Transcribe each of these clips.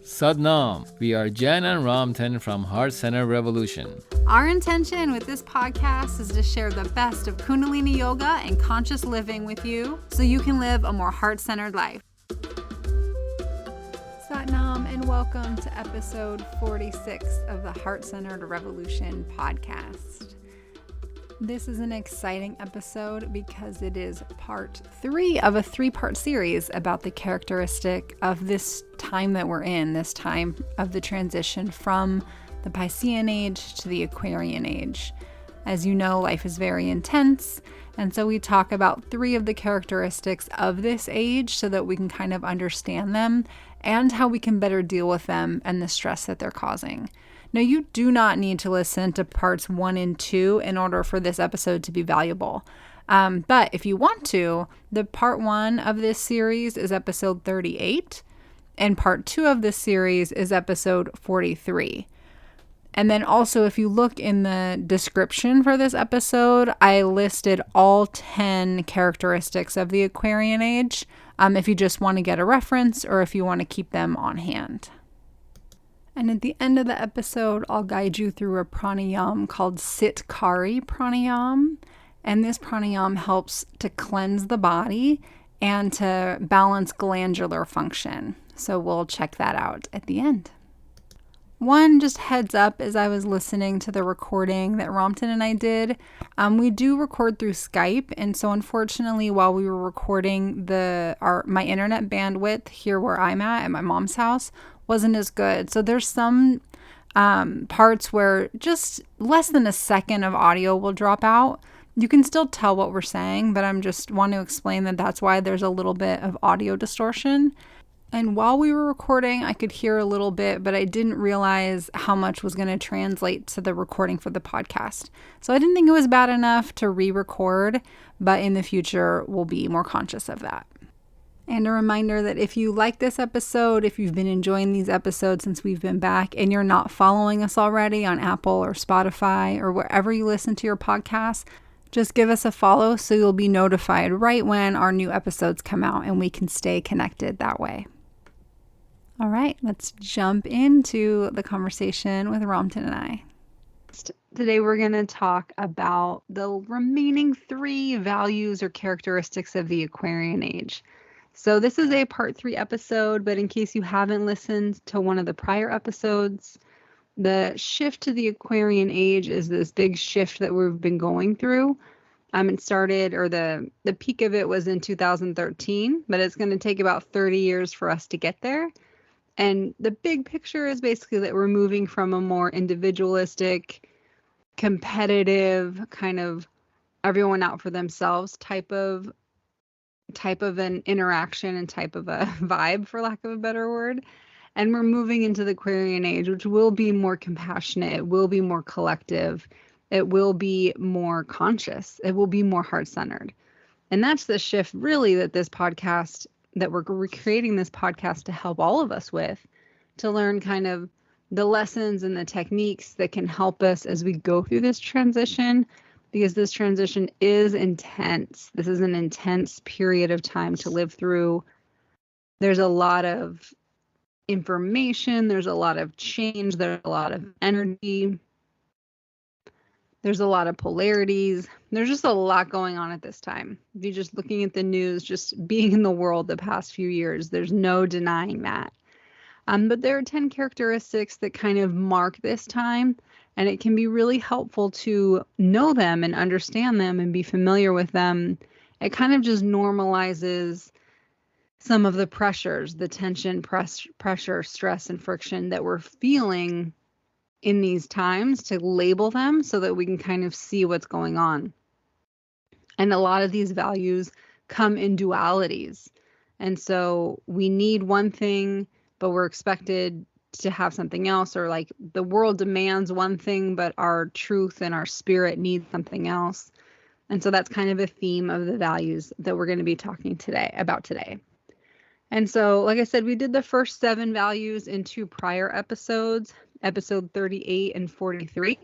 Sadnam. We are Jen and Ramtan from Heart Center Revolution. Our intention with this podcast is to share the best of Kundalini yoga and conscious living with you so you can live a more heart-centered life. Satnam, and welcome to episode 46 of the Heart Centered Revolution podcast. This is an exciting episode because it is part 3 of a 3-part series about the characteristic of this time that we're in, this time of the transition from the Piscean Age to the Aquarian Age. As you know, life is very intense, and so we talk about 3 of the characteristics of this age so that we can kind of understand them and how we can better deal with them and the stress that they're causing. Now, you do not need to listen to parts 1 and 2 in order for this episode to be valuable. But if you want to, the part 1 of this series is episode 38, and part 2 of this series is episode 43. And then also, if you look in the description for this episode, I listed all 10 characteristics of the Aquarian Age, if you just want to get a reference or if you want to keep them on hand. And at the end of the episode, I'll guide you through a pranayam called Sitkari Praynam. And this pranayam helps to cleanse the body and to balance glandular function. So we'll check that out at the end. One just heads up, as I was listening to the recording that Ramtan and I did, we do record through Skype, and so unfortunately while we were recording, my internet bandwidth here where I'm at my mom's house wasn't as good. So there's some parts where just less than a second of audio will drop out. You can still tell what we're saying, but I'm just want to explain that that's why there's a little bit of audio distortion. And while we were recording, I could hear a little bit, but I didn't realize how much was going to translate to the recording for the podcast. So I didn't think it was bad enough to re-record, but in the future, we'll be more conscious of that. And a reminder that if you like this episode, if you've been enjoying these episodes since we've been back and you're not following us already on Apple or Spotify or wherever you listen to your podcasts, just give us a follow so you'll be notified right when our new episodes come out and we can stay connected that way. All right, let's jump into the conversation with Ramtan and I. Today we're going to talk about the remaining 3 values or characteristics of the Aquarian Age. So this is a part 3 episode, but in case you haven't listened to one of the prior episodes, the shift to the Aquarian Age is this big shift that we've been going through. It started, or the peak of it was in 2013, but it's going to take about 30 years for us to get there. And the big picture is basically that we're moving from a more individualistic, competitive, kind of everyone out for themselves type of an interaction and type of a vibe, for lack of a better word. And we're moving into the Aquarian Age, which will be more compassionate. It will be more collective. It will be more conscious. It will be more heart-centered. And that's the shift really that we're creating this podcast to help all of us with, to learn kind of the lessons and the techniques that can help us as we go through this transition, because this transition is intense. This is an intense period of time to live through. There's a lot of information. There's a lot of change. There's a lot of energy. There's a lot of polarities. There's just a lot going on at this time. If you're just looking at the news, just being in the world the past few years, there's no denying that. But there are 10 characteristics that kind of mark this time, and it can be really helpful to know them and understand them and be familiar with them. It kind of just normalizes some of the pressures, the tension, pressure, stress, and friction that we're feeling in these times, to label them so that we can kind of see what's going on. And a lot of these values come in dualities. And so we need one thing, but we're expected to have something else, or like the world demands one thing, but our truth and our spirit needs something else. And so that's kind of a theme of the values that we're going to be talking about today. And so, like I said, we did the first 7 values in 2 prior episodes, episode 38 and 43.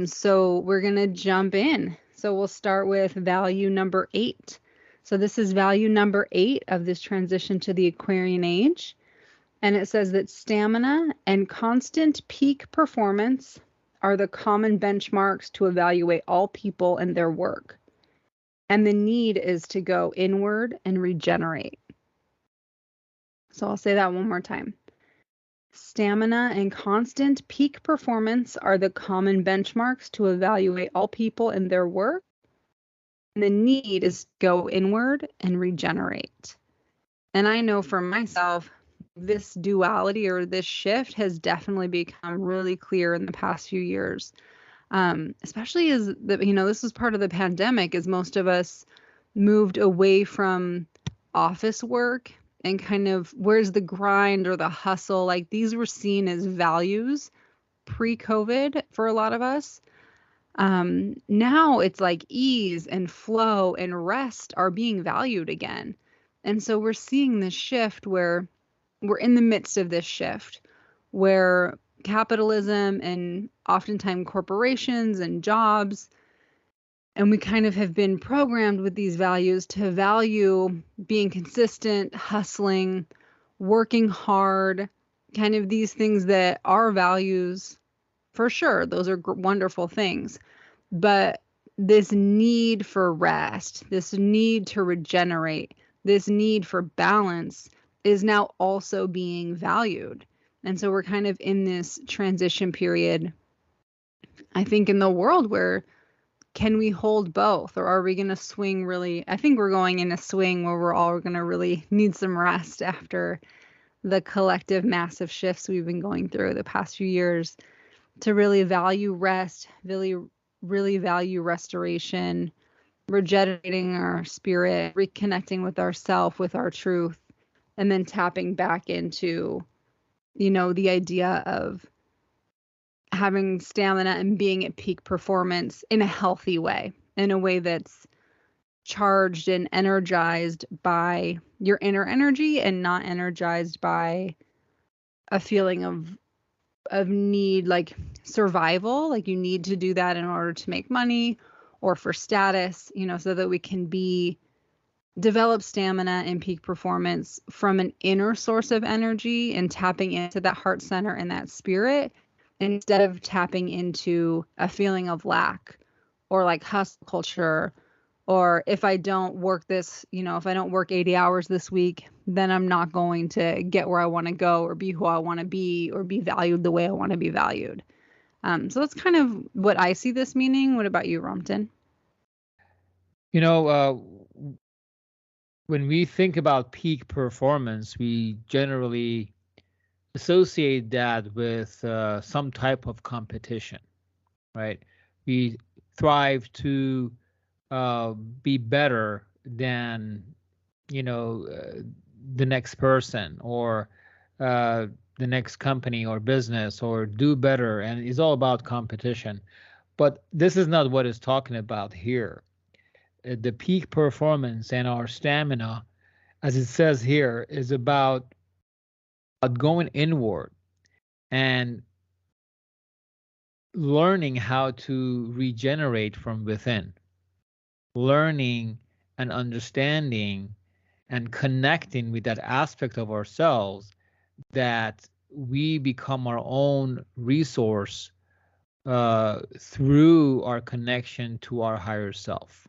So we're going to jump in. So we'll start with value number 8. So this is value number 8 of this transition to the Aquarian Age. And it says that stamina and constant peak performance are the common benchmarks to evaluate all people and their work. And the need is to go inward and regenerate. So I'll say that one more time. Stamina and constant peak performance are the common benchmarks to evaluate all people and their work. And the need is to go inward and regenerate. And I know for myself, this duality or this shift has definitely become really clear in the past few years. Especially as this was part of the pandemic, as most of us moved away from office work and kind of where's the grind or the hustle. Like these were seen as values pre-COVID for a lot of us. Now it's like ease and flow and rest are being valued again. And so we're seeing this shift where we're in the midst of this shift where capitalism and oftentimes corporations and jobs, and we kind of have been programmed with these values to value being consistent, hustling, working hard, kind of these things that are values for sure. Those are wonderful things. But this need for rest, this need to regenerate, this need for balance is now also being valued. And so we're kind of in this transition period, I think, in the world where can we hold both, or are we going to swing really? I think we're going in a swing where we're all going to really need some rest after the collective massive shifts we've been going through the past few years to really value rest, really value restoration, regenerating our spirit, reconnecting with ourself, with our truth, and then tapping back into, the idea of having stamina and being at peak performance in a healthy way, in a way that's charged and energized by your inner energy and not energized by a feeling of need, like survival, like you need to do that in order to make money or for status, so that we can develop stamina and peak performance from an inner source of energy and tapping into that heart center and that spirit instead of tapping into a feeling of lack or like hustle culture, or if I don't work this, if I don't work 80 hours this week, then I'm not going to get where I want to go or be who I want to be or be valued the way I want to be valued. So that's kind of what I see this meaning. What about you, Ramtin? When we think about peak performance, we generally associate that with some type of competition, right? We thrive to be better than, the next person or the next company or business, or do better. And it's all about competition. But this is not what it's talking about here. The peak performance and our stamina, as it says here, is about going inward and learning how to regenerate from within, learning and understanding and connecting with that aspect of ourselves that we become our own resource through our connection to our higher self,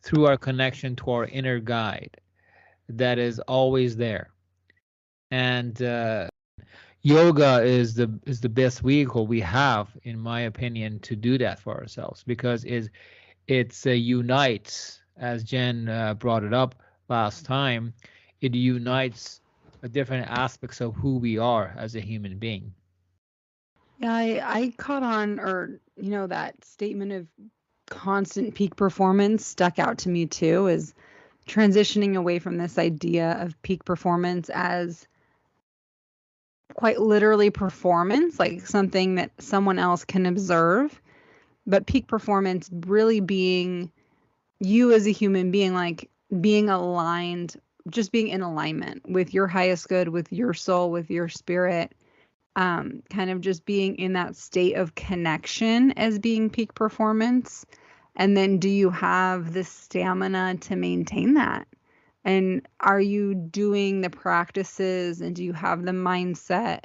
through our connection to our inner guide that is always there. And yoga is the best vehicle we have, in my opinion, to do that for ourselves, because it unites, as Jen brought it up last time, it unites different aspects of who we are as a human being. Yeah, I caught on, or that statement of constant peak performance stuck out to me too, is transitioning away from this idea of peak performance as quite literally performance, like something that someone else can observe, but peak performance really being you as a human being, like being aligned, just being in alignment with your highest good, with your soul, with your spirit, kind of just being in that state of connection as being peak performance. And then do you have the stamina to maintain that? And are you doing the practices, and do you have the mindset,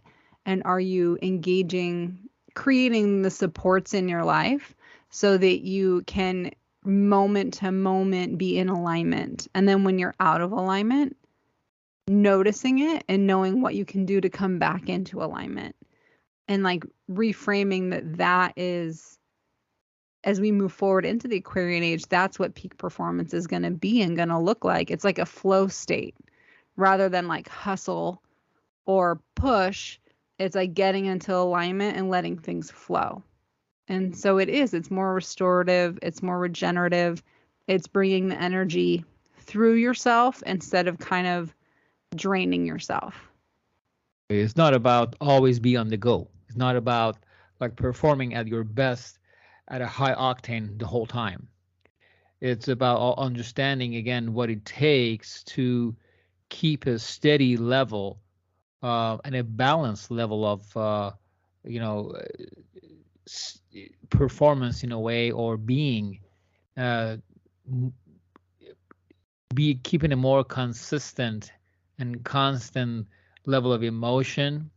and are you engaging, creating the supports in your life so that you can moment to moment be in alignment? And then when you're out of alignment, noticing it and knowing what you can do to come back into alignment, and like reframing that is, as we move forward into the Aquarian age, that's what peak performance is going to be and going to look like. It's like a flow state rather than like hustle or push. It's like getting into alignment and letting things flow. And so it's more restorative, it's more regenerative, it's bringing the energy through yourself instead of kind of draining yourself. It's not about always be on the go. It's not about like performing at your best at a high octane the whole time. It's about understanding again what it takes to keep a steady level and a balanced level of you know performance in a way, or being uh, be keeping a more consistent and constant level of emotion,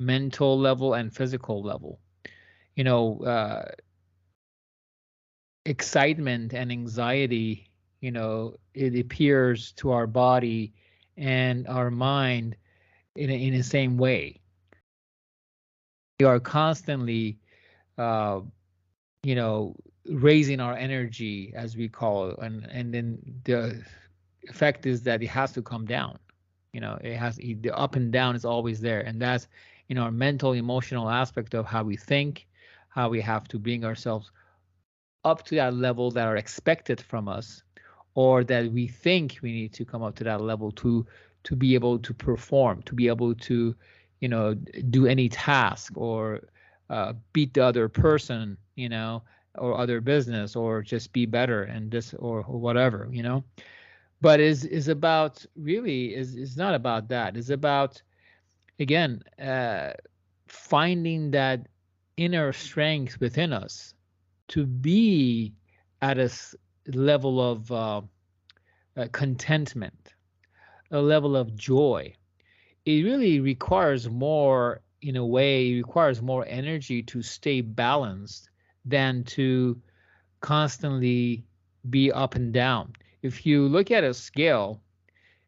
mental level, and physical level. You know, excitement and anxiety, it appears to our body and our mind in the same way. We are constantly, uh, raising our energy, as we call it, and then the effect is that it has to come down. The up and down is always there, and that's in our mental, emotional aspect of how we think, how we have to bring ourselves up to that level that are expected from us, or that we think we need to come up to that level to be able to perform, to be able to do any task, or beat the other person, or other business, or just be better and this or whatever. But is about, really is not about that. It's about, again, finding that inner strength within us to be at a level of contentment, a level of joy. It really requires more, in a way, it requires more energy to stay balanced than to constantly be up and down. If you look at a scale,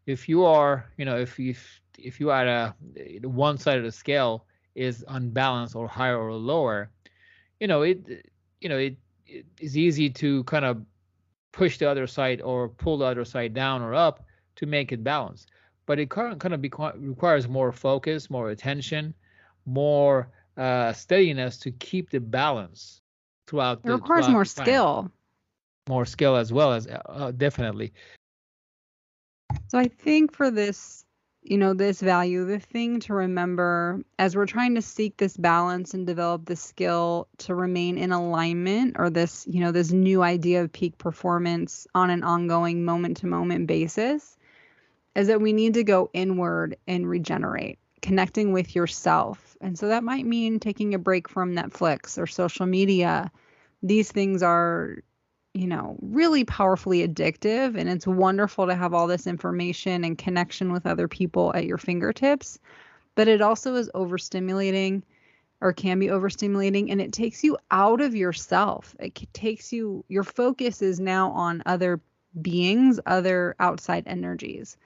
if you are, if you are at one side of the scale is unbalanced or higher or lower, it is easy to kind of push the other side or pull the other side down or up to make it balance. But it kind of requires more focus, more attention, more steadiness to keep the balance throughout the. It requires more skill. More skill as well, as definitely. So I think for this, this value, the thing to remember as we're trying to seek this balance and develop the skill to remain in alignment, or this, this new idea of peak performance on an ongoing moment to moment basis, is that we need to go inward and regenerate, connecting with yourself. And so that might mean taking a break from Netflix or social media. These things are, really powerfully addictive, and it's wonderful to have all this information and connection with other people at your fingertips, but it also is overstimulating, or can be overstimulating, and it takes you out of yourself. It takes you, your focus is now on other beings, other outside energies.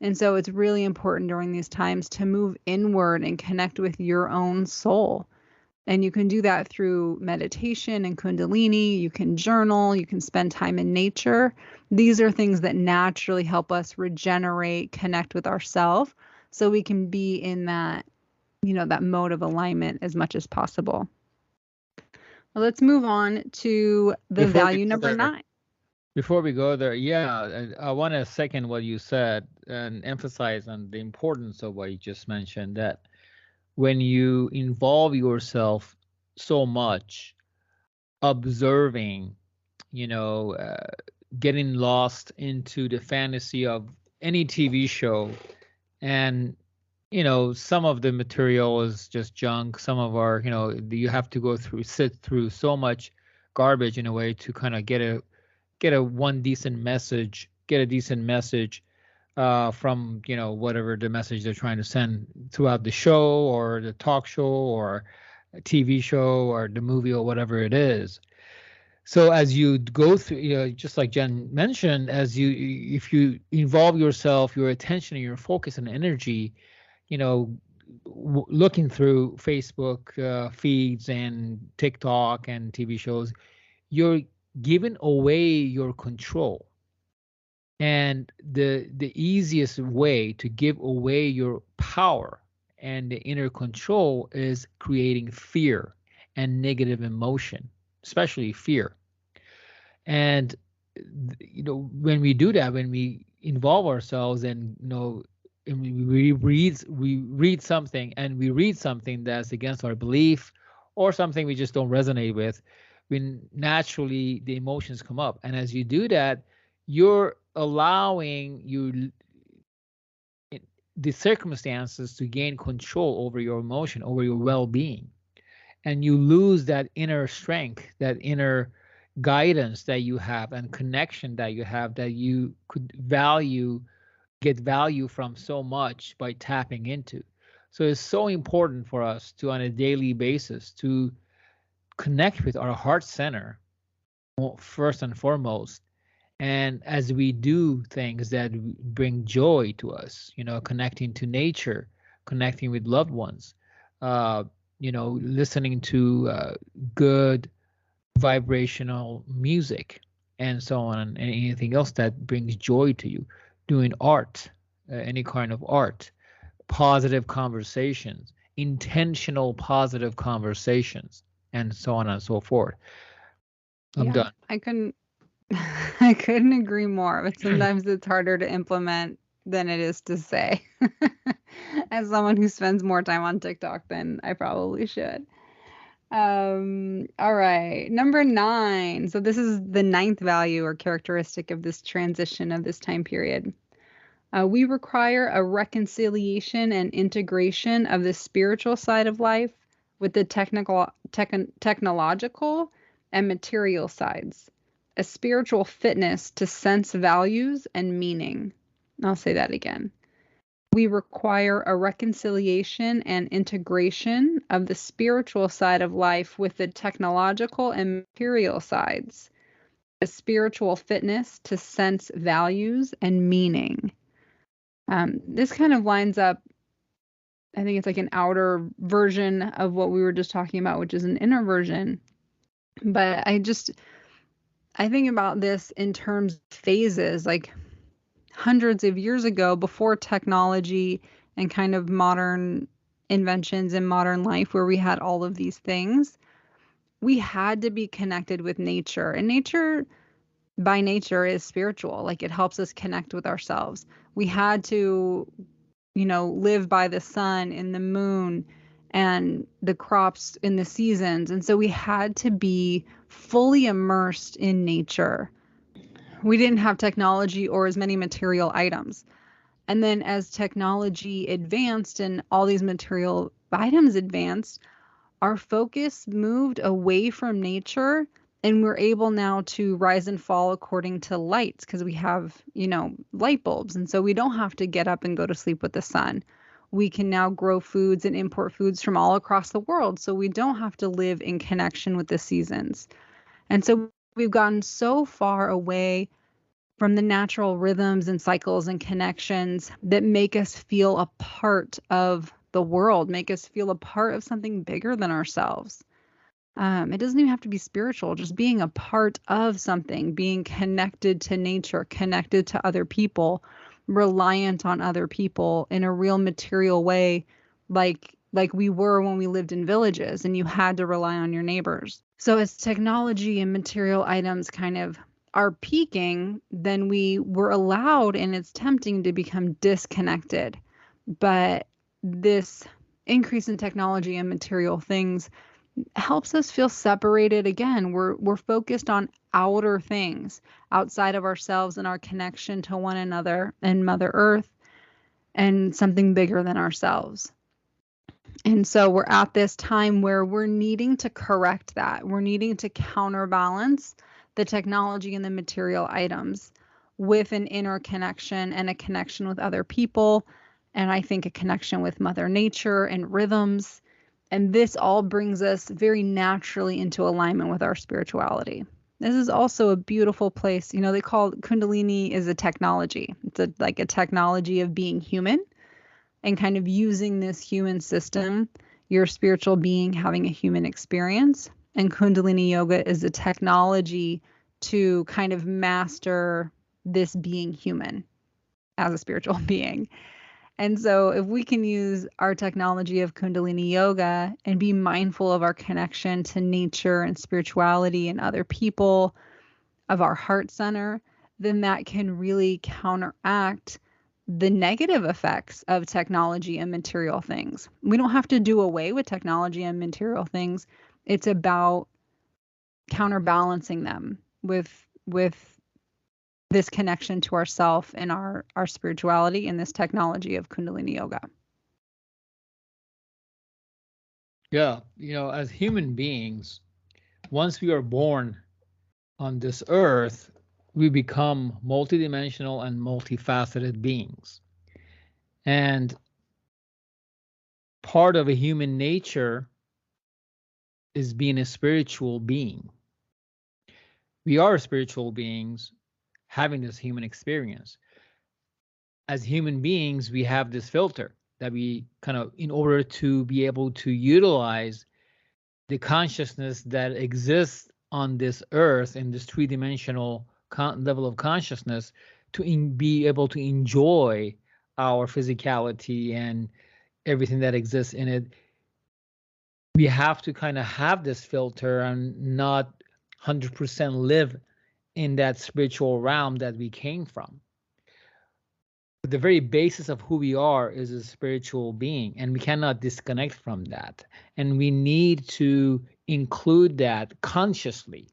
And so it's really important during these times to move inward and connect with your own soul. And you can do that through meditation and Kundalini. You can journal, you can spend time in nature. These are things that naturally help us regenerate, connect with ourselves, so we can be in that, that mode of alignment as much as possible. Well, let's move on to the value number 9. Before we go there, I want to second what you said and emphasize on the importance of what you just mentioned, that when you involve yourself so much, observing, getting lost into the fantasy of any TV show, and some of the material is just junk. Some of our, you have to sit through so much garbage in a way to kind of get a one decent message get a decent message from, whatever the message they're trying to send throughout the show or the talk show or a TV show or the movie or whatever it is. So as you go through, just like Jen mentioned, if you involve yourself, your attention and your focus and energy, looking through Facebook feeds and TikTok and TV shows, you're giving away your control. And the easiest way to give away your power and the inner control is creating fear and negative emotion, especially fear. And when we do that, when we involve ourselves and and we read something and we read something that's against our belief or something we just don't resonate with, when naturally the emotions come up. And as you do that, you're allowing the circumstances to gain control over your emotion, over your well-being, and you lose that inner strength, that inner guidance that you have and connection that you have, that you could get value from so much by tapping into. So it's so important for us to, on a daily basis, to connect with our heart center first and foremost. And as we do things that bring joy to us, connecting to nature, connecting with loved ones, listening to good vibrational music and so on, and anything else that brings joy to you, doing art, any kind of art, positive conversations, intentional positive conversations, and so on and so forth. I'm done. I couldn't agree more, but sometimes it's harder to implement than it is to say. As someone who spends more time on TikTok than I probably should. All right, number 9. So this is the 9th value or characteristic of this transition of this time period. We require a reconciliation and integration of the spiritual side of life with the technological and material sides. A spiritual fitness to sense values and meaning. I'll say that again. We require a reconciliation and integration of the spiritual side of life with the technological and material sides. A spiritual fitness to sense values and meaning. This kind of lines up, I think it's like an outer version of what we were just talking about, which is an inner version. But I think about this in terms of phases, like hundreds of years ago, before technology and kind of modern inventions in modern life where we had all of these things, we had to be connected with nature. And nature, by nature, is spiritual. Like, it helps us connect with ourselves. We had to, live by the sun and the moon and the crops in the seasons. And so we had to be fully immersed in nature. We didn't have technology or as many material items. And then as technology advanced and all these material items advanced, our focus moved away from nature, and we're able now to rise and fall according to lights because we have, light bulbs. And so we don't have to get up and go to sleep with the sun. We can now grow foods and import foods from all across the world. So we don't have to live in connection with the seasons. And so we've gotten so far away from the natural rhythms and cycles and connections that make us feel a part of the world, make us feel a part of something bigger than ourselves. It doesn't even have to be spiritual, just being a part of something, being connected to nature, connected to other people, reliant on other people in a real material way, like we were when we lived in villages and you had to rely on your neighbors. So as technology and material items kind of are peaking, then we were allowed, and it's tempting to become disconnected. But this increase in technology and material things helps us feel separated again. We're focused on outer things outside of ourselves and our connection to one another and Mother Earth and something bigger than ourselves. And so we're at this time where we're needing to correct that. We're needing to counterbalance the technology and the material items with an inner connection and a connection with other people. And I think a connection with Mother Nature and rhythms. And this all brings us very naturally into alignment with our spirituality. This is also a beautiful place. You know, they call Kundalini is a technology. It's like a technology of being human and kind of using this human system, your spiritual being having a human experience. And Kundalini yoga is a technology to kind of master this being human as a spiritual being. And so if we can use our technology of Kundalini yoga and be mindful of our connection to nature and spirituality and other people, of our heart center, then that can really counteract the negative effects of technology and material things. We don't have to do away with technology and material things. It's about counterbalancing them with this connection to ourself and our spirituality and this technology of Kundalini yoga. Yeah, as human beings, once we are born on this earth, we become multidimensional and multifaceted beings. And part of a human nature is being a spiritual being. We are spiritual beings having this human experience. As human beings, we have this filter that we kind of, in order to be able to utilize the consciousness that exists on this earth in this three-dimensional level of consciousness, to be able to enjoy our physicality and everything that exists in it, we have to kind of have this filter and not 100% live in that spiritual realm that we came from. The very basis of who we are is a spiritual being, and we cannot disconnect from that. And we need to include that consciously,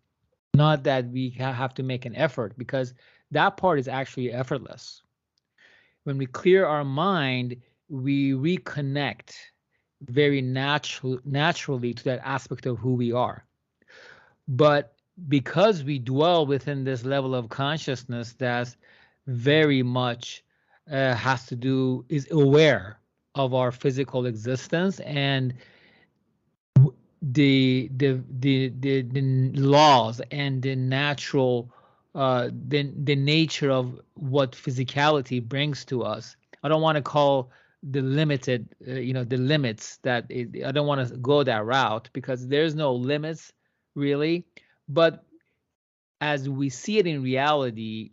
not that we have to make an effort, because that part is actually effortless. When we clear our mind, we reconnect very naturally to that aspect of who we are. But because we dwell within this level of consciousness that's very much is aware of our physical existence and the laws and the natural the nature of what physicality brings to us. I don't want to call the limited the limits I don't want to go that route, because there's no limits really. But as we see it in reality,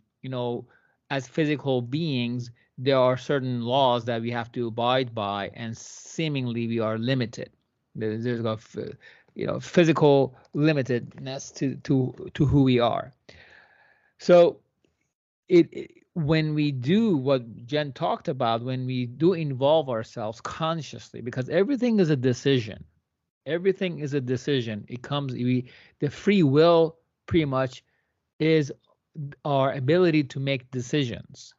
as physical beings, there are certain laws that we have to abide by, and seemingly we are limited. There's a physical limitedness to who we are. So when we do what Jen talked about, when we do involve ourselves consciously, because everything is a decision. Everything is a decision. The free will pretty much is our ability to make decisions.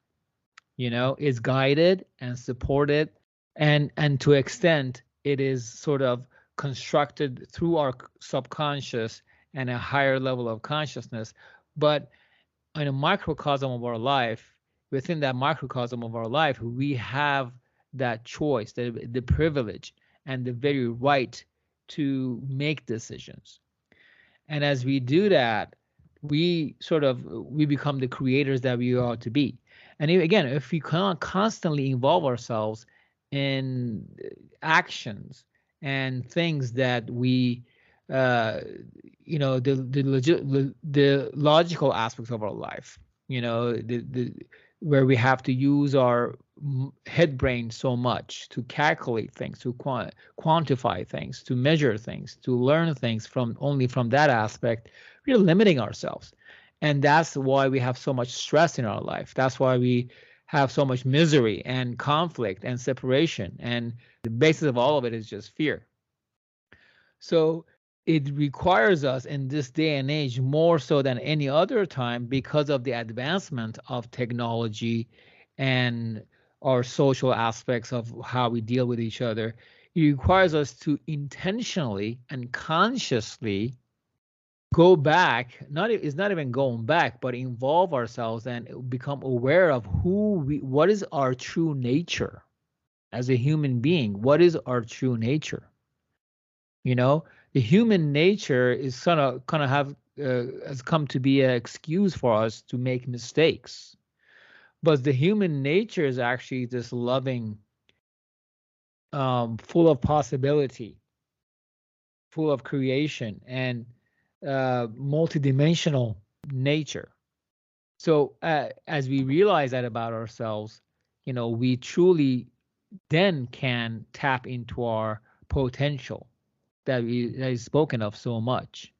Is guided and supported, and to extent it is sort of constructed through our subconscious and a higher level of consciousness. But in a microcosm of our life, within that microcosm of our life, we have that choice, the privilege and the very right to make decisions. And as we do that, we become the creators that we ought to be. And again, if we can't constantly involve ourselves in actions and things that we the logical aspects of our life, where we have to use our head brain so much to calculate things, to quantify things, to measure things, to learn things only from that aspect, we're limiting ourselves. And that's why we have so much stress in our life. That's why we have so much misery and conflict and separation. And the basis of all of it is just fear. So it requires us in this day and age more so than any other time, because of the advancement of technology and our social aspects of how we deal with each other. It requires us to intentionally and consciously go back, it's not even going back, but involve ourselves and become aware of what is our true nature as a human being. What is our true nature? You know, the human nature is kind of have has come to be an excuse for us to make mistakes. But the human nature is actually this loving, full of possibility, full of creation, and multidimensional nature. So as we realize that about ourselves, we truly then can tap into our potential that is spoken of so much.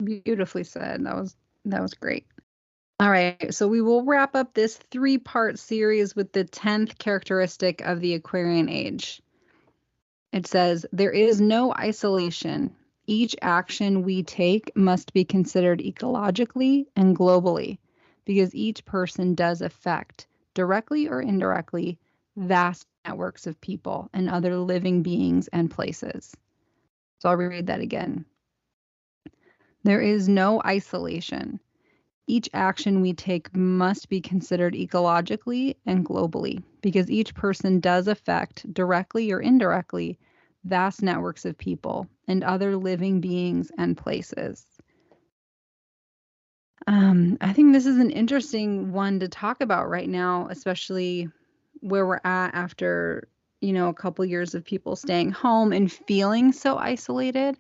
Beautifully said. That was great. All right, so we will wrap up this 3-part series with the 10th characteristic of the Aquarian Age. It says, there is no isolation. Each action we take must be considered ecologically and globally, because each person does affect, directly or indirectly, vast networks of people and other living beings and places. So I'll reread that again. There is no isolation. Each action we take must be considered ecologically and globally, because each person does affect, directly or indirectly, vast networks of people and other living beings and places. I think this is an interesting one to talk about right now, especially where we're at after, a couple years of people staying home and feeling so isolated.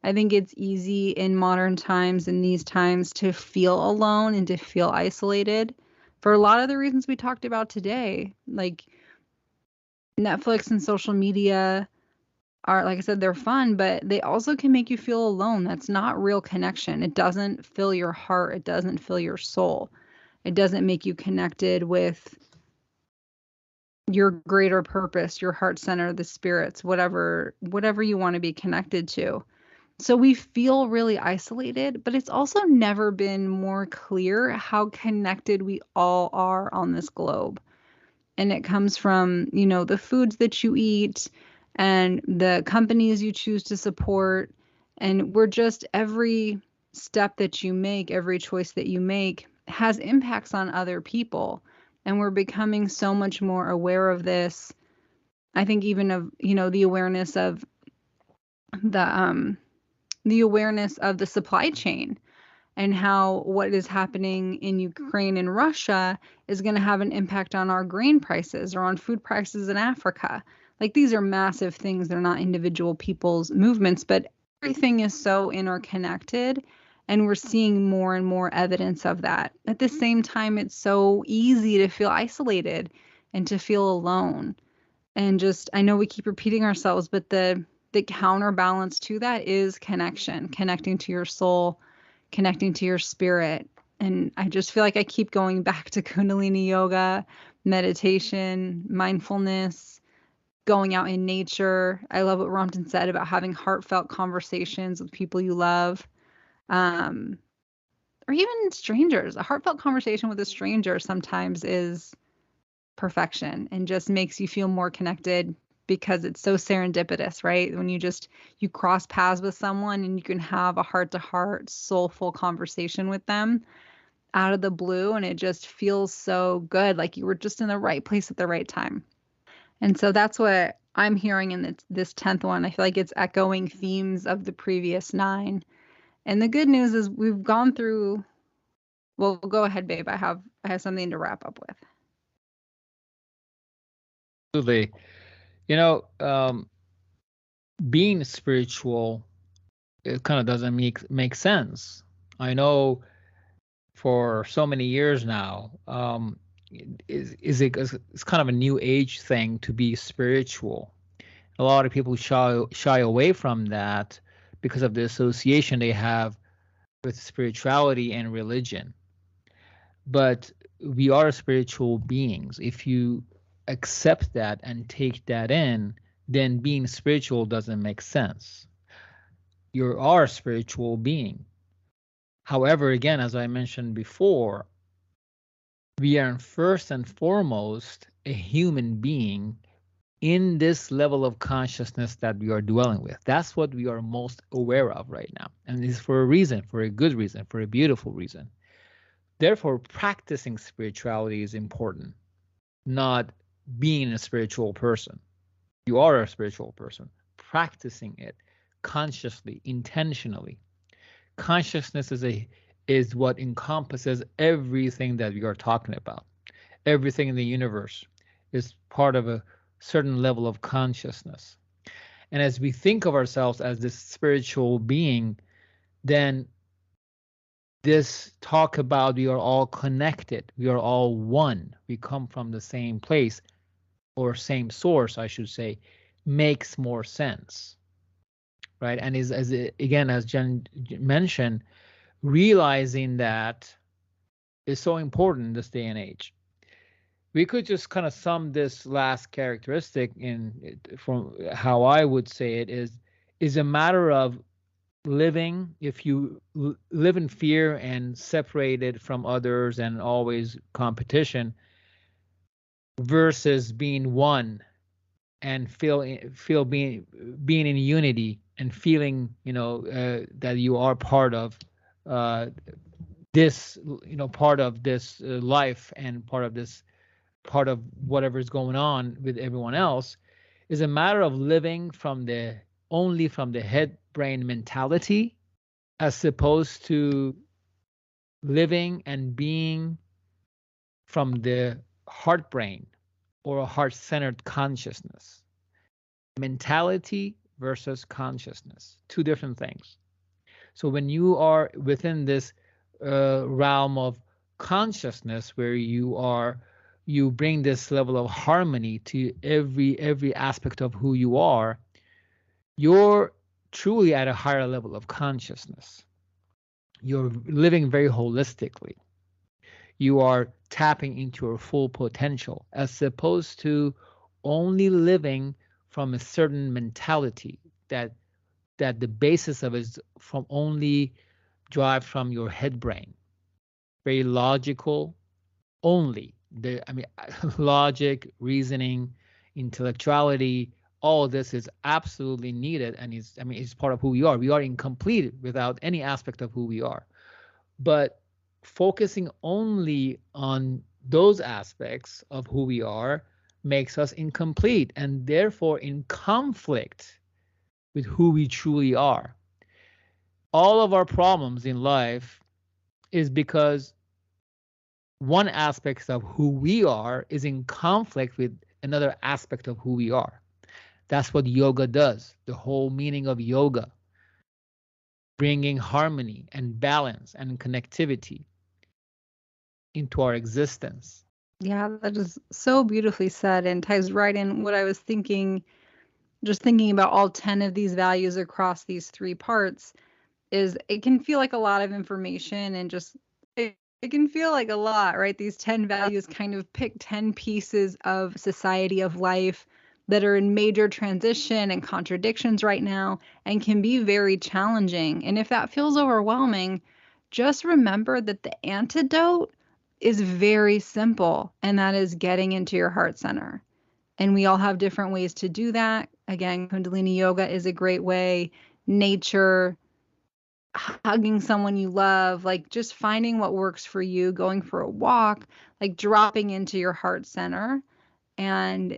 I think it's easy in modern times, in these times, to feel alone and to feel isolated for a lot of the reasons we talked about today. Like Netflix and social media are, like I said, they're fun, but they also can make you feel alone. That's not real connection. It doesn't fill your heart. It doesn't fill your soul. It doesn't make you connected with your greater purpose, your heart center, the spirits, whatever you want to be connected to. So we feel really isolated, but it's also never been more clear how connected we all are on this globe. And it comes from, the foods that you eat and the companies you choose to support. And we're just, every step that you make, every choice that you make has impacts on other people. And we're becoming so much more aware of this. I think even of, the awareness of the awareness of the supply chain and how what is happening in Ukraine and Russia is going to have an impact on our grain prices or on food prices in Africa. Like, these are massive things. They're not individual people's movements, but everything is so interconnected, and we're seeing more and more evidence of that. At the same time, it's so easy to feel isolated and to feel alone. And just, I know we keep repeating ourselves, but the counterbalance to that is connecting to your soul, connecting to your spirit. And I just feel like I keep going back to Kundalini yoga, meditation, mindfulness, going out in nature. I love what Ramtin said about having heartfelt conversations with people you love, or even strangers. A heartfelt conversation with a stranger sometimes is perfection and just makes you feel more connected, because it's so serendipitous, right? When you cross paths with someone and you can have a heart-to-heart, soulful conversation with them out of the blue, and it just feels so good, like you were just in the right place at the right time. And so that's what I'm hearing in this 10th one. I feel like it's echoing themes of the previous 9. And the good news is we've gone through. Well, go ahead, babe. I have something to wrap up with. Absolutely. Being spiritual, it kind of doesn't make sense. I know for so many years now, it's kind of a new age thing to be spiritual. A lot of people shy away from that because of the association they have with spirituality and religion. But we are spiritual beings. If you accept that and take that in, then being spiritual doesn't make sense. You are a spiritual being. However, again, as I mentioned before, we are first and foremost a human being in this level of consciousness that we are dwelling with. That's what we are most aware of right now. And it's for a reason, for a good reason, for a beautiful reason. Therefore, practicing spirituality is important, not being a spiritual person. You are a spiritual person. Practicing it consciously, intentionally. Consciousness is what encompasses everything that we are talking about. Everything in the universe is part of a certain level of consciousness. And as we think of ourselves as this spiritual being, then this talk about we are all connected, we are all one, we come from the same place or same source, I should say, makes more sense, right? And is again, as Jen mentioned, realizing that is so important in this day and age. We could just kind of sum this last characteristic in from how I would say it is a matter of living. If you live in fear and separated from others and always competition versus being one and feel being in unity and feeling that you are part of this part of this life and part of whatever is going on with everyone else, is a matter of living only from the head brain mentality, as opposed to living and being from the heart brain or a heart centered consciousness. Mentality versus consciousness, two different things. So when you are within this realm of consciousness where you bring this level of harmony to every aspect of who you are, you're truly at a higher level of consciousness. You're living very holistically. You are tapping into your full potential, as opposed to only living from a certain mentality that the basis of it is from only derived from your head brain. Very logical only. Logic, reasoning, intellectuality, all of this is absolutely needed, and it's part of who we are. We are incomplete without any aspect of who we are. But focusing only on those aspects of who we are makes us incomplete and therefore in conflict with who we truly are. All of our problems in life is because one aspect of who we are is in conflict with another aspect of who we are. That's what yoga does. The whole meaning of yoga, bringing harmony and balance and connectivity into our existence. Yeah, that is so beautifully said and ties right in what I was thinking, just thinking about all 10 of these values across these 3 parts. Is it can feel like a lot of information and just it can feel like a lot, right? These 10 values kind of pick 10 pieces of society, of life, that are in major transition and contradictions right now and can be very challenging. And if that feels overwhelming, just remember that the antidote is very simple, and that is getting into your heart center. And we all have different ways to do that. Again, Kundalini yoga is a great way. Nature, hugging someone you love, like just finding what works for you, going for a walk, like dropping into your heart center, and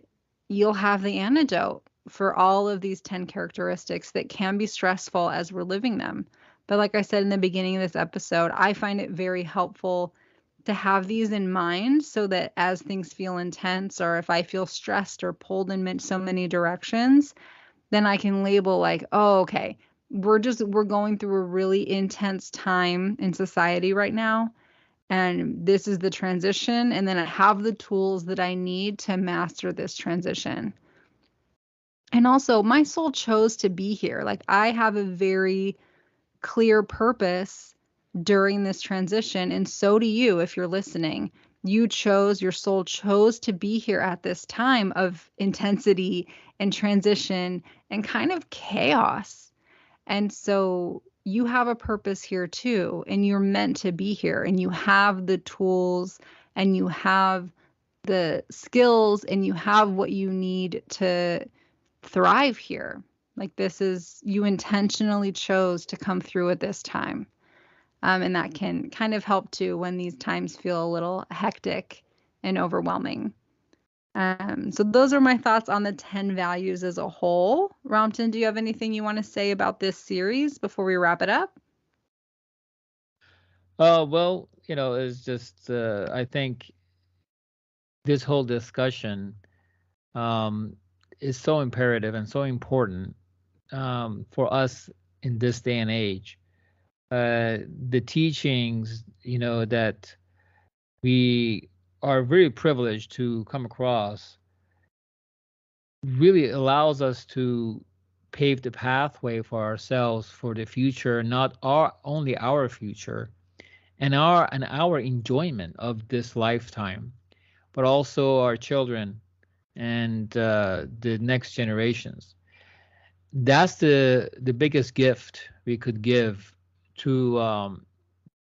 you'll have the antidote for all of these 10 characteristics that can be stressful as we're living them. But like I said in the beginning of this episode, I find it very helpful to have these in mind so that as things feel intense, or if I feel stressed or pulled in so many directions, then I can label like, oh, okay, we're going through a really intense time in society right now, and this is the transition, and then I have the tools that I need to master this transition. And also, my soul chose to be here. Like, I have a very clear purpose during this transition, and so do you if you're listening. Your soul chose to be here at this time of intensity and transition and kind of chaos. And so you have a purpose here too, and you're meant to be here, and you have the tools and you have the skills and you have what you need to thrive here. Like, this is, you intentionally chose to come through at this time. And that can kind of help too when these times feel a little hectic and overwhelming. So those are my thoughts on the 10 values as a whole. Ramtin, do you have anything you want to say about this series before we wrap it up? Well, it's just I think this whole discussion is so imperative and so important for us in this day and age. The teachings, that we are very privileged to come across really allows us to pave the pathway for ourselves for the future, not only our future and our enjoyment of this lifetime, but also our children and the next generations. That's the biggest gift we could give to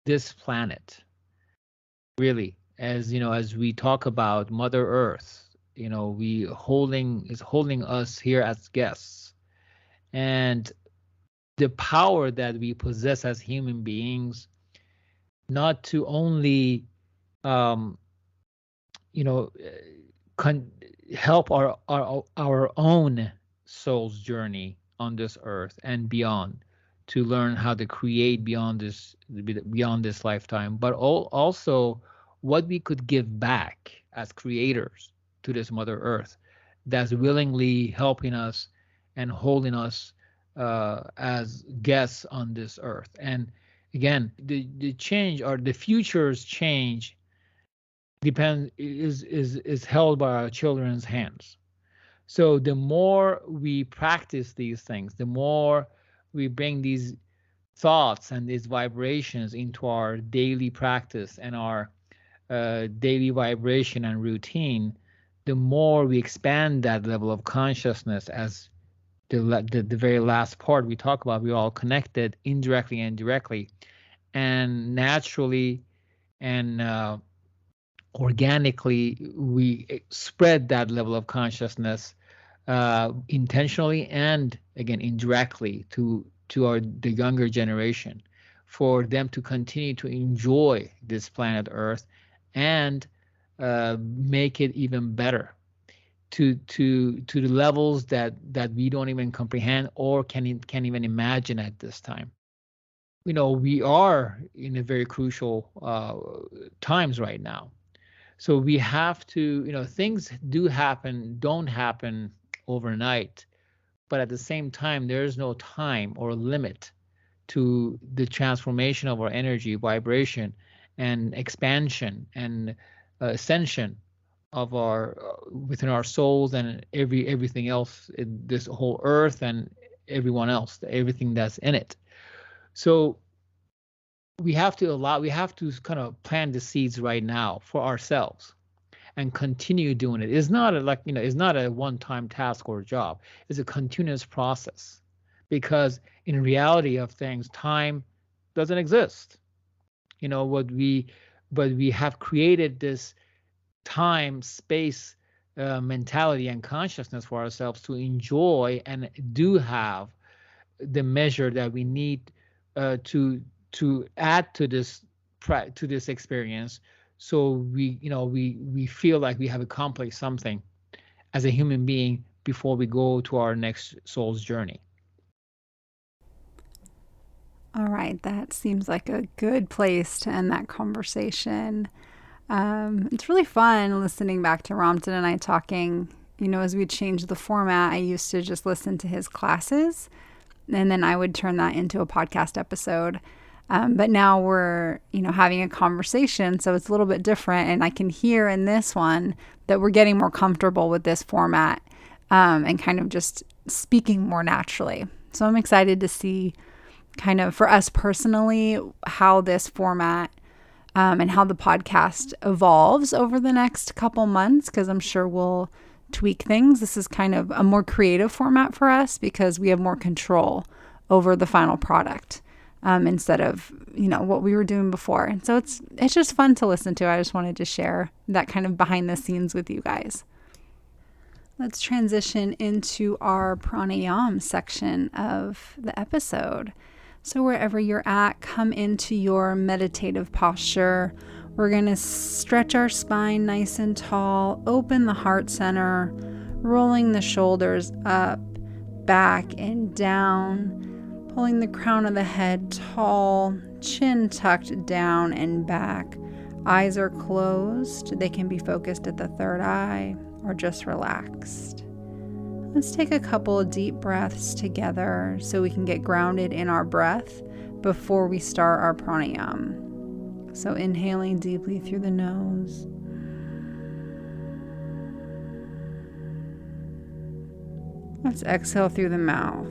this planet, really. As we talk about Mother Earth, we holding us here as guests, and the power that we possess as human beings, not to only um, you know help our own soul's journey on this earth and beyond, to learn how to create beyond this lifetime, but also what we could give back as creators to this Mother Earth, that's willingly helping us and holding us as guests on this earth. And again, the change, or the future's change, is held by our children's hands. So the more we practice these things, the more we bring these thoughts and these vibrations into our daily practice and our daily vibration and routine, the more we expand that level of consciousness. As the very last part we talk about, we're all connected indirectly and directly, and naturally and organically we spread that level of consciousness intentionally and again indirectly to the younger generation, for them to continue to enjoy this planet Earth and make it even better to the levels that we don't even comprehend or can't even imagine at this time. We are in a very crucial times right now. So we have to, things don't happen overnight, but at the same time, there is no time or limit to the transformation of our energy, vibration, and expansion and ascension of our within our souls and everything else in this whole earth and everyone else, everything that's in it. So we have to kind of plant the seeds right now for ourselves and continue doing it. It's not it's not a one-time task or job. It's a continuous process, because in reality of things, time doesn't exist. But we have created this time, space, mentality and consciousness for ourselves to enjoy and do have the measure that we need to add to this experience, so we feel like we have accomplished something as a human being before we go to our next soul's journey. All right, that seems like a good place to end that conversation. It's really fun listening back to Ramtin and I talking. As we changed the format, I used to just listen to his classes, and then I would turn that into a podcast episode. But now we're, having a conversation, so it's a little bit different. And I can hear in this one that we're getting more comfortable with this format and kind of just speaking more naturally. So I'm excited to see kind of for us personally how this format and how the podcast evolves over the next couple months, because I'm sure we'll tweak things. This is kind of a more creative format for us because we have more control over the final product. instead of, what we were doing before. And so it's just fun to listen to. I just wanted to share that kind of behind the scenes with you guys. Let's transition into our pranayama section of the episode. So wherever you're at, come into your meditative posture. We're going to stretch our spine nice and tall, open the heart center, rolling the shoulders up, back and down, pulling the crown of the head tall, chin tucked down and back. Eyes are closed. They can be focused at the third eye or just relaxed. Let's take a couple of deep breaths together so we can get grounded in our breath before we start our pranayama. So inhaling deeply through the nose. Let's exhale through the mouth.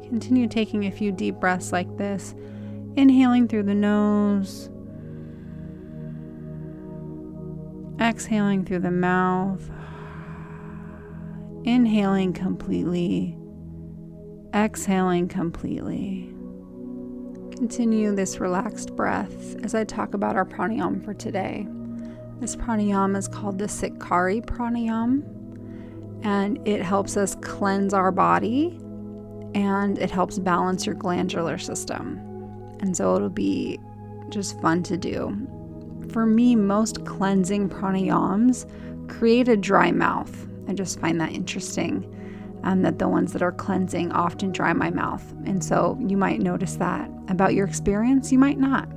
Continue taking a few deep breaths like this. Inhaling through the nose. Exhaling through the mouth. Inhaling completely. Exhaling completely. Continue this relaxed breath as I talk about our pranayama for today. This pranayama is called the Sitkari Praynam, and it helps us cleanse our body, and it helps balance your glandular system. And so it'll be just fun to do. For me, most cleansing pranayams create a dry mouth. I just find that interesting, that the ones that are cleansing often dry my mouth. And so you might notice that about your experience, you might not.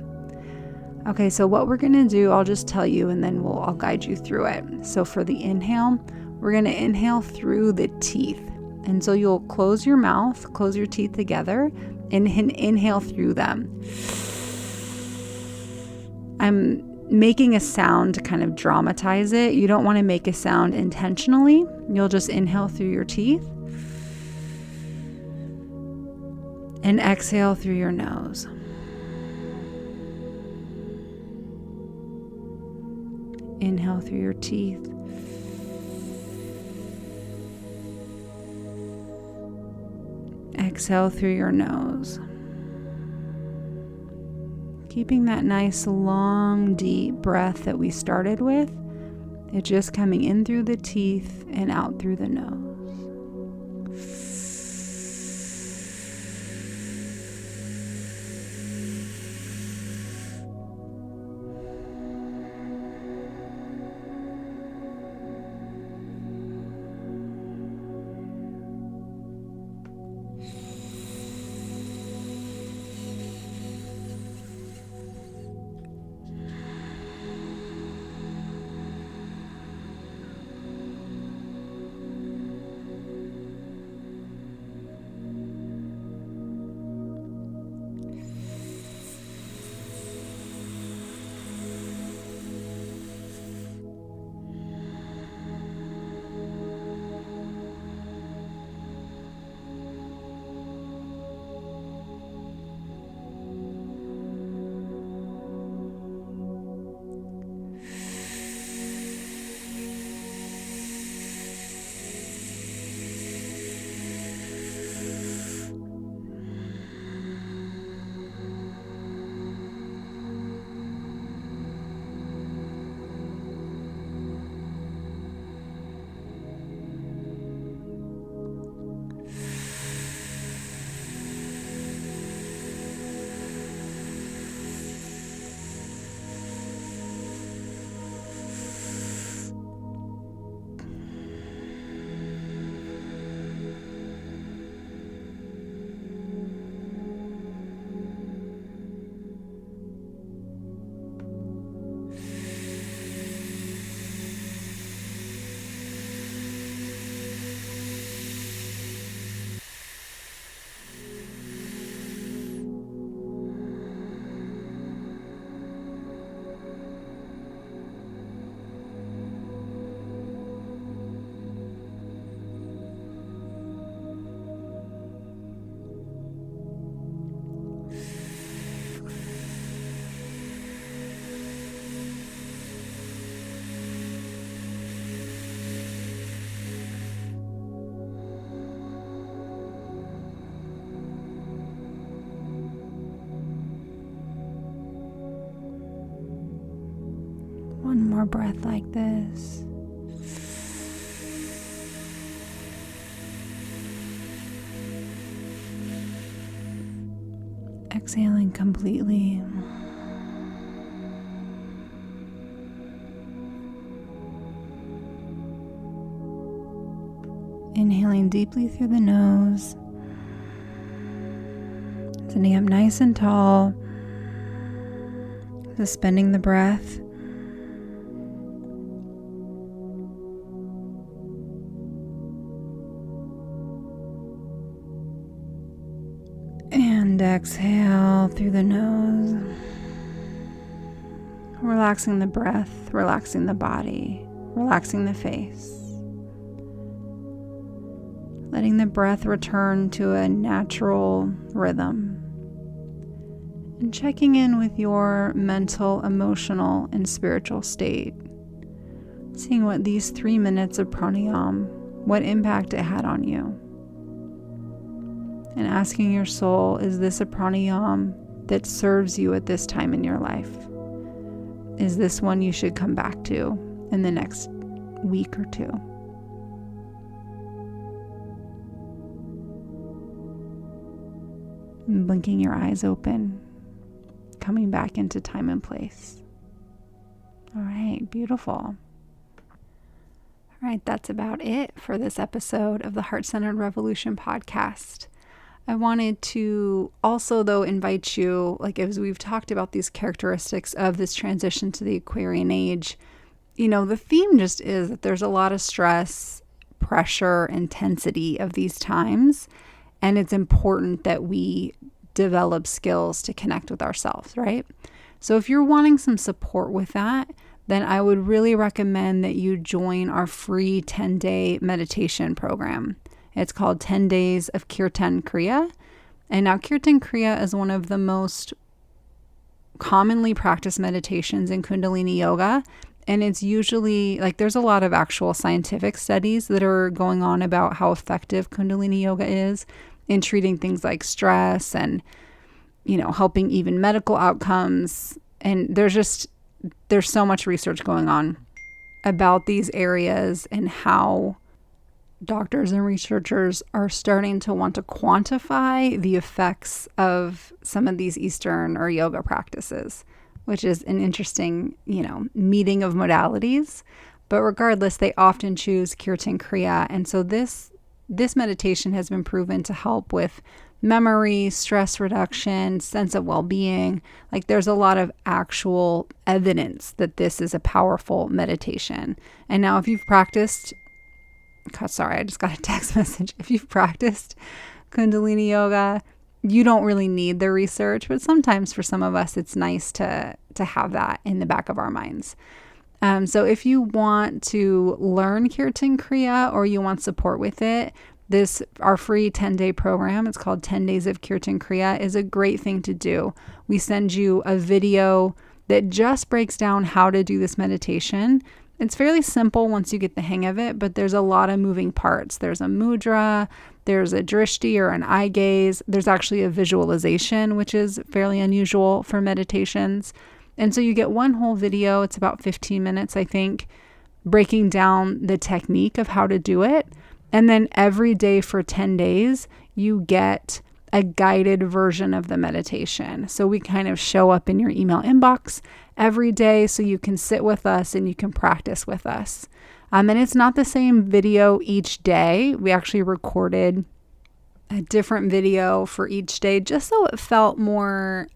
Okay, so what we're going to do, I'll just tell you and then I'll guide you through it. So for the inhale, we're going to inhale through the teeth. And so you'll close your mouth, close your teeth together, and inhale through them. I'm making a sound to kind of dramatize it. You don't want to make a sound intentionally. You'll just inhale through your teeth and exhale through your nose. Inhale through your teeth. Exhale through your nose. Keeping that nice, long, deep breath that we started with. It's just coming in through the teeth and out through the nose. One more breath like this. Exhaling completely. Inhaling deeply through the nose. Sitting up nice and tall. Suspending the breath. And exhale through the nose. Relaxing the breath, relaxing the body, relaxing the face. Letting the breath return to a natural rhythm. And checking in with your mental, emotional, and spiritual state. Seeing what these 3 minutes of pranayama, what impact it had on you. And asking your soul, is this a pranayama that serves you at this time in your life? Is this one you should come back to in the next week or two? And blinking your eyes open, coming back into time and place. All right, beautiful. All right, that's about it for this episode of the Heart-Centered Revolution podcast. I wanted to also, though, invite you, like as we've talked about these characteristics of this transition to the Aquarian Age, the theme just is that there's a lot of stress, pressure, intensity of these times, and it's important that we develop skills to connect with ourselves, right? So if you're wanting some support with that, then I would really recommend that you join our free 10-day meditation program. It's called 10 Days of Kirtan Kriya. And now Kirtan Kriya is one of the most commonly practiced meditations in Kundalini yoga. And it's usually, there's a lot of actual scientific studies that are going on about how effective Kundalini yoga is in treating things like stress and, helping even medical outcomes. And there's so much research going on about these areas and how doctors and researchers are starting to want to quantify the effects of some of these Eastern or yoga practices, which is an interesting, meeting of modalities. But regardless, they often choose Kirtan Kriya. And so this meditation has been proven to help with memory, stress reduction, sense of well-being. There's a lot of actual evidence that this is a powerful meditation. And now if you've practiced, I just got a text message. If you've practiced Kundalini yoga, you don't really need the research, but sometimes for some of us, it's nice to have that in the back of our minds. So if you want to learn Kirtan Kriya or you want support with it, our free 10-day program, it's called 10 Days of Kirtan Kriya, is a great thing to do. We send you a video that just breaks down how to do this meditation. It's fairly simple once you get the hang of it, but there's a lot of moving parts. There's a mudra, there's a drishti or an eye gaze. There's actually a visualization, which is fairly unusual for meditations. And so you get one whole video, it's about 15 minutes, I think, breaking down the technique of how to do it. And then every day for 10 days, you get a guided version of the meditation. So we kind of show up in your email inbox every day so you can sit with us and you can practice with us. And it's not the same video each day. We actually recorded a different video for each day just so it felt more,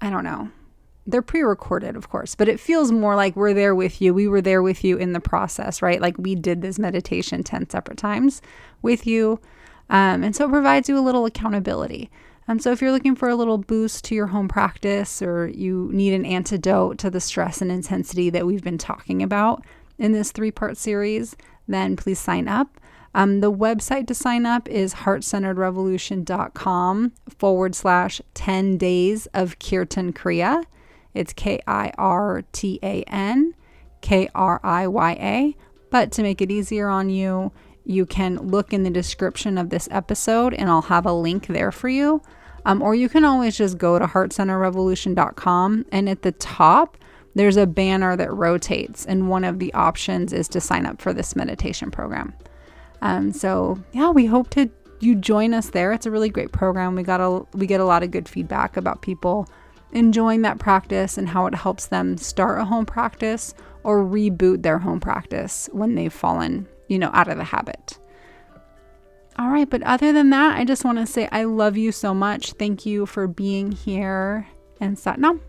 they're pre-recorded, of course, but it feels more like we're there with you. We were there with you in the process, right? We did this meditation 10 separate times with you. And so it provides you a little accountability. So if you're looking for a little boost to your home practice or you need an antidote to the stress and intensity that we've been talking about in this 3-part series, then please sign up. The website to sign up is heartcenteredrevolution.com/10 days of Kirtan Kriya. It's KIRTAN KRIYA. But to make it easier on you, you can look in the description of this episode and I'll have a link there for you. Or you can always just go to heartcenteredrevolution.com and at the top, there's a banner that rotates, and one of the options is to sign up for this meditation program. So yeah, we hope you join us there. It's a really great program. We get a lot of good feedback about people enjoying that practice and how it helps them start a home practice or reboot their home practice when they've fallen, out of the habit. All right, but other than that, I just want to say I love you so much. Thank you for being here, and Sat Nam.